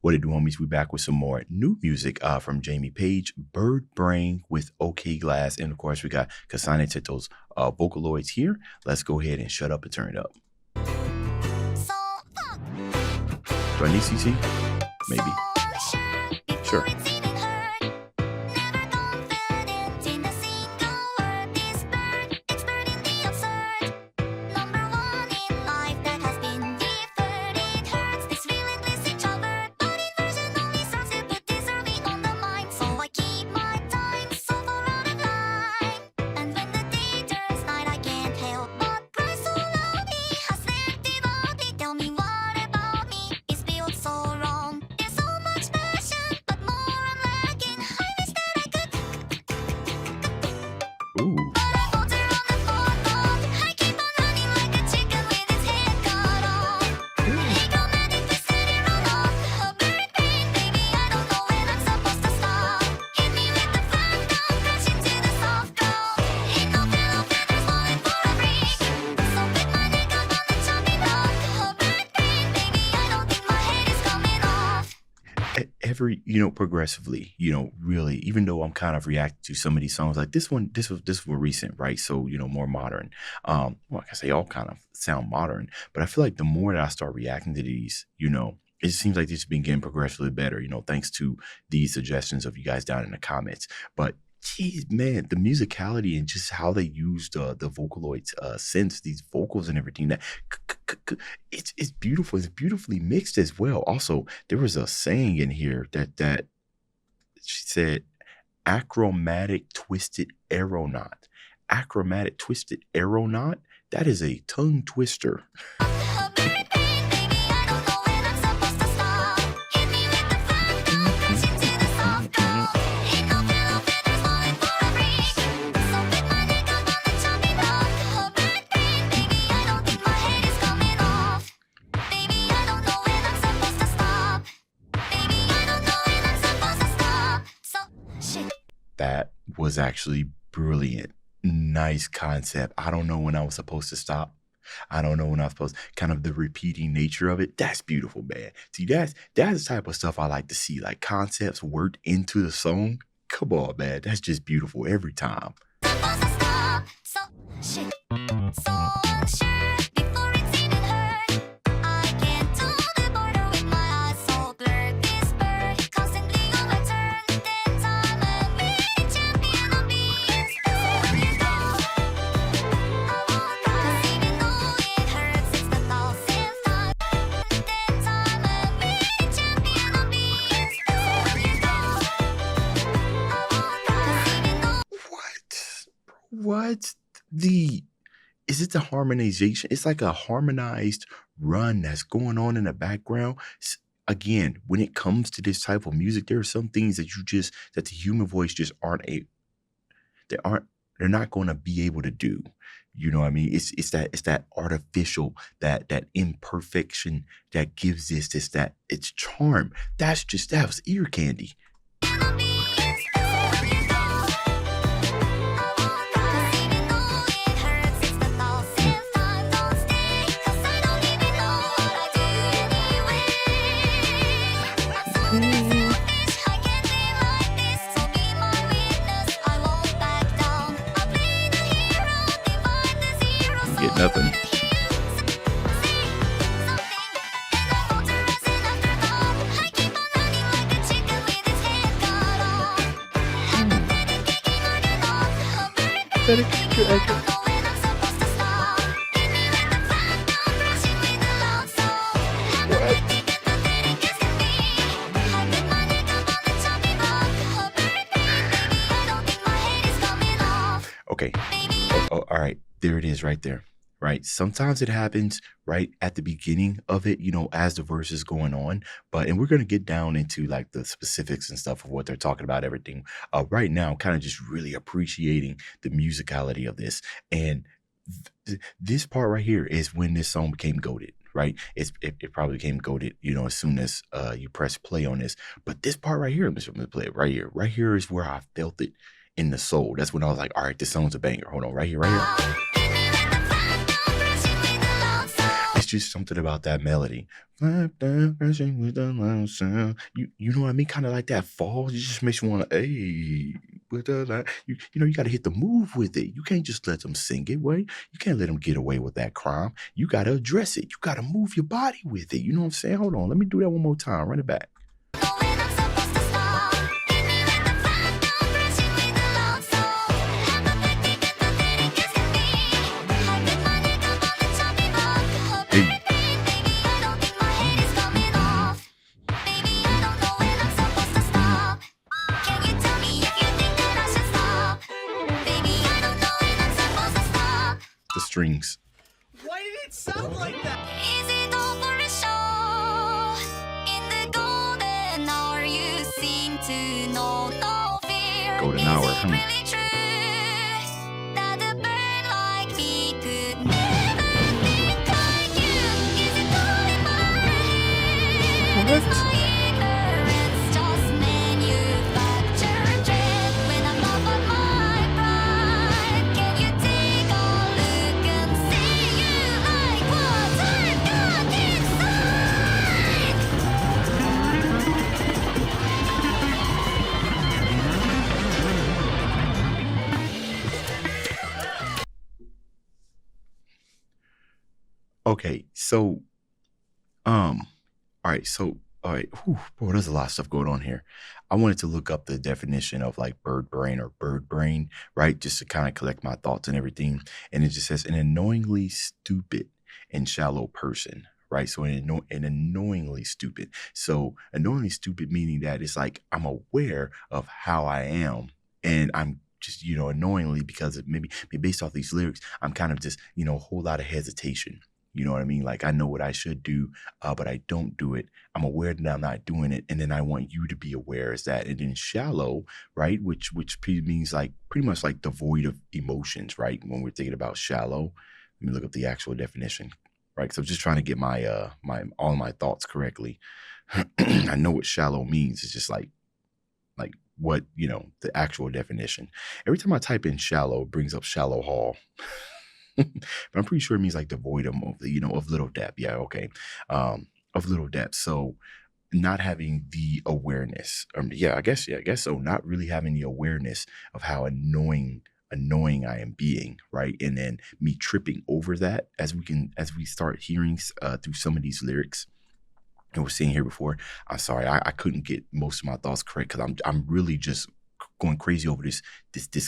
What it do, homies? We back with some more new music from Jamie Page, Bird Brain with OK Glass. And of course, we got Kasane Teto's Vocaloids here. Let's go ahead and shut up and turn it up. Do I need CC? Maybe. Sure. Ooh. Every, progressively, really, even though I'm kind of reacting to some of these songs, like this was recent, right? So, more modern. Well, like I say, all kind of sound modern, but I feel like the more that I start reacting to these, it seems like this has been getting progressively better, thanks to these suggestions of you guys down in the comments. But geez, man, the musicality and just how they used the Vocaloids synths, these vocals and everything, that it's beautiful. It's beautifully mixed as well. Also, there was a saying in here that she said, achromatic twisted aeronaut. Achromatic twisted aeronaut. That is a tongue twister. That was actually brilliant. Nice concept. I don't know when I was supposed to stop. I don't know when I was supposed to, kind of the repeating nature of it. That's beautiful, man. See, that's the type of stuff I like to see, like concepts worked into the song. Come on, man. That's just beautiful every time. What is it? The harmonization? It's like a harmonized run that's going on in the background. Again, when it comes to this type of music, there are some things that that the human voice just they're not going to be able to do. You know what I mean? It's that artificial, that imperfection that gives it's charm. That was ear candy. Get nothing. Okay. Oh, all right. There it is right there. Right. Sometimes it happens right at the beginning of it, as the verse is going on. And we're going to get down into like the specifics and stuff of what they're talking about, everything. Right now, I'm kind of just really appreciating the musicality of this. And this part right here is when this song became goated. Right. It probably became goated, as soon as you press play on this. But this part right here, I'm just going to play it right here. Right here is where I felt it in the soul. That's when I was like, all right, this song's a banger. Hold on, right here. just something about that melody. Flap down, crashing with a loud sound. You know what I mean? Kind of like that fall. It just makes you want to, hey, with the you know, you got to hit the move with it. You can't just let them sing it, way. You can't let them get away with that crime. You got to address it. You got to move your body with it. You know what I'm saying? Hold on, let me do that one more time. Run it back. Hey. The strings. Why did it sound like that? Is it all for a show? In the golden hour you seem to know no fear. Golden hour, Is it really true that a bird like me could never think like you? Is it all in my head? Is my ignorance just manufactured dread? When I'm up on my pride, can you take a look and see you like what I've got inside? Okay, so all right, whew, boy, there's a lot of stuff going on here. I wanted to look up the definition of like bird brain or bird brain, right? Just to kind of collect my thoughts and everything. And it just says an annoyingly stupid and shallow person, right? So an annoyingly stupid. So annoyingly stupid meaning that it's like I'm aware of how I am and I'm just, you know, annoyingly because of maybe based off these lyrics, I'm kind of just, you know, a whole lot of hesitation. You know what I mean? Like I know what I should do, but I don't do it. I'm aware that I'm not doing it, and then I want you to be aware as that. And then shallow, right? Which means like pretty much like devoid of emotions, right? When we're thinking about shallow, let me look up the actual definition, right? So I'm just trying to get my all my thoughts correctly. I know what shallow means. It's just like what, you know, the actual definition. Every time I type in shallow, it brings up shallow hall. But I'm pretty sure it means like devoid of, you know, of little depth. Yeah, okay. Of little depth. So not having the awareness. I guess so. Not really having the awareness of how annoying I am being, right? And then me tripping over that as we start hearing through some of these lyrics. And we're seeing here before. I'm sorry, I couldn't get most of my thoughts correct because I'm really just going crazy over this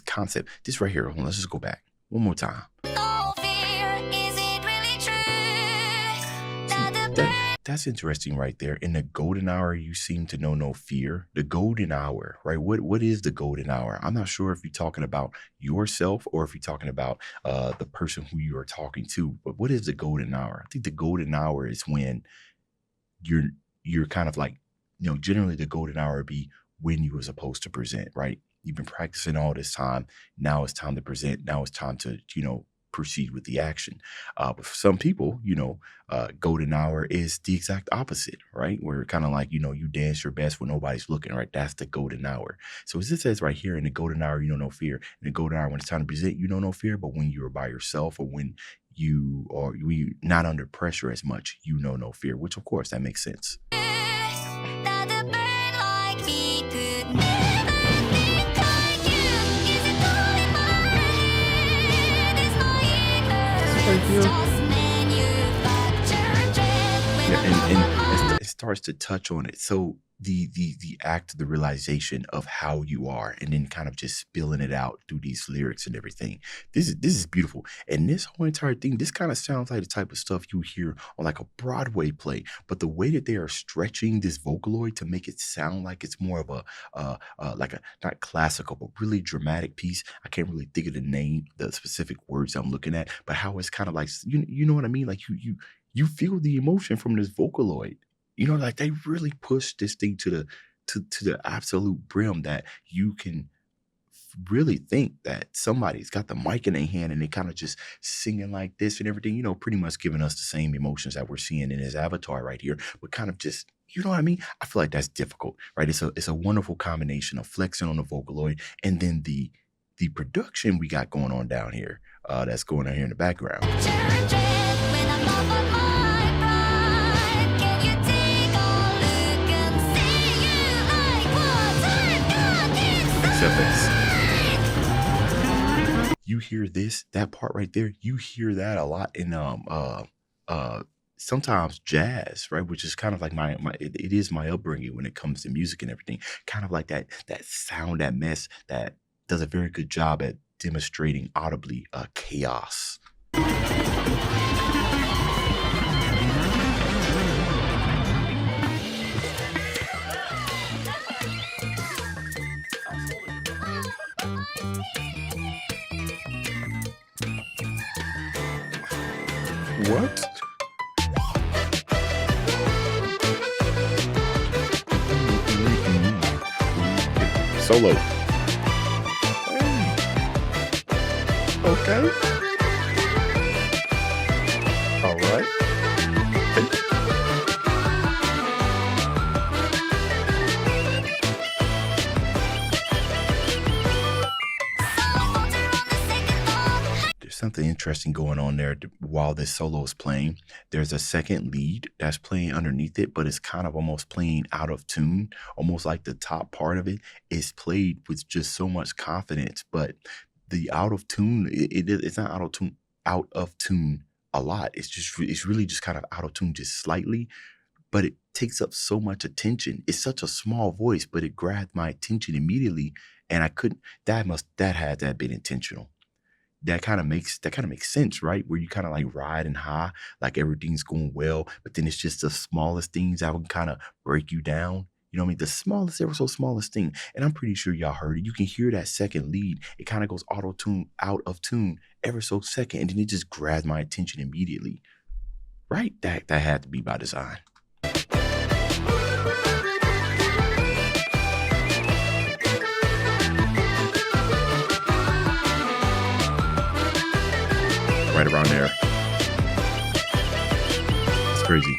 concept. This right here. Hold on, let's just go back one more time. That's interesting right there. In the golden hour, you seem to know no fear. The golden hour, right? What is the golden hour? I'm not sure if you're talking about yourself or if you're talking about the person who you are talking to. But what is the golden hour? I think the golden hour is when you're kind of like, you know, generally the golden hour would be when you were supposed to present, right? You've been practicing all this time. Now it's time to present. Now it's time to, you know, proceed with the action. But for some people, you know, golden hour is the exact opposite, right? Where kind of like, you know, you dance your best when nobody's looking, right? That's the golden hour. So as it says right here, in the golden hour, you know no fear. In the golden hour, when it's time to present, you know no fear. But when you're by yourself or when you're not under pressure as much, you know no fear, which of course that makes sense. And it starts to touch on it. So the act, the realization of how you are, and then kind of just spilling it out through these lyrics and everything. This is beautiful. And this whole entire thing, this kind of sounds like the type of stuff you hear on like a Broadway play. But the way that they are stretching this Vocaloid to make it sound like it's more of a like a not classical but really dramatic piece. I can't really think of the specific words I'm looking at, but how it's kind of like, you know what I mean? Like you feel the emotion from this Vocaloid. You know, like they really push this thing to the absolute brim that you can really think that somebody's got the mic in their hand and they kind of just singing like this and everything, you know, pretty much giving us the same emotions that we're seeing in his avatar right here, but kind of just, you know what I mean? I feel like that's difficult, right? It's a wonderful combination of flexing on the Vocaloid and then the production we got going on down here, that's going on here in the background. You hear this, that part right there, you hear that a lot in uh sometimes jazz, right? Which is kind of like it is my upbringing when it comes to music and everything. Kind of like that sound, that mess that does a very good job at demonstrating audibly chaos. What? Solo. Okay. All right. There's something interesting going on there while this solo is playing. There's a second lead that's playing underneath it, but it's kind of almost playing out of tune, almost like the top part of it is played with just so much confidence. But the out of tune, it's not out of tune a lot. It's really just kind of out of tune just slightly, but it takes up so much attention. It's such a small voice, but it grabbed my attention immediately, and I couldn't. That had to have been intentional. That kind of makes sense, right? Where you kind of like riding high, like everything's going well, but then it's just the smallest things that would kind of break you down. You know what I mean? The smallest, ever so smallest thing. And I'm pretty sure y'all heard it. You can hear that second lead. It kind of goes auto tune, out of tune, ever so second, and then it just grabs my attention immediately. Right? That had to be by design. Right around there. It's crazy.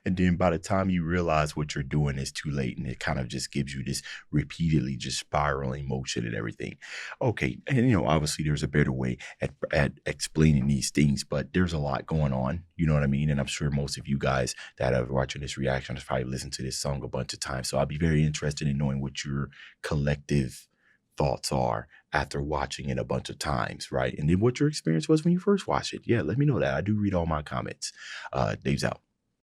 And then by the time you realize what you're doing is too late, and it kind of just gives you this repeatedly just spiraling motion and everything. Okay, and obviously there's a better way at explaining these things, but there's a lot going on, you know what I mean? And I'm sure most of you guys that are watching this reaction has probably listened to this song a bunch of times. So I'll be very interested in knowing what your collective thoughts are after watching it a bunch of times, right? And then what your experience was when you first watched it. Yeah, let me know that. I do read all my comments. Dave's out.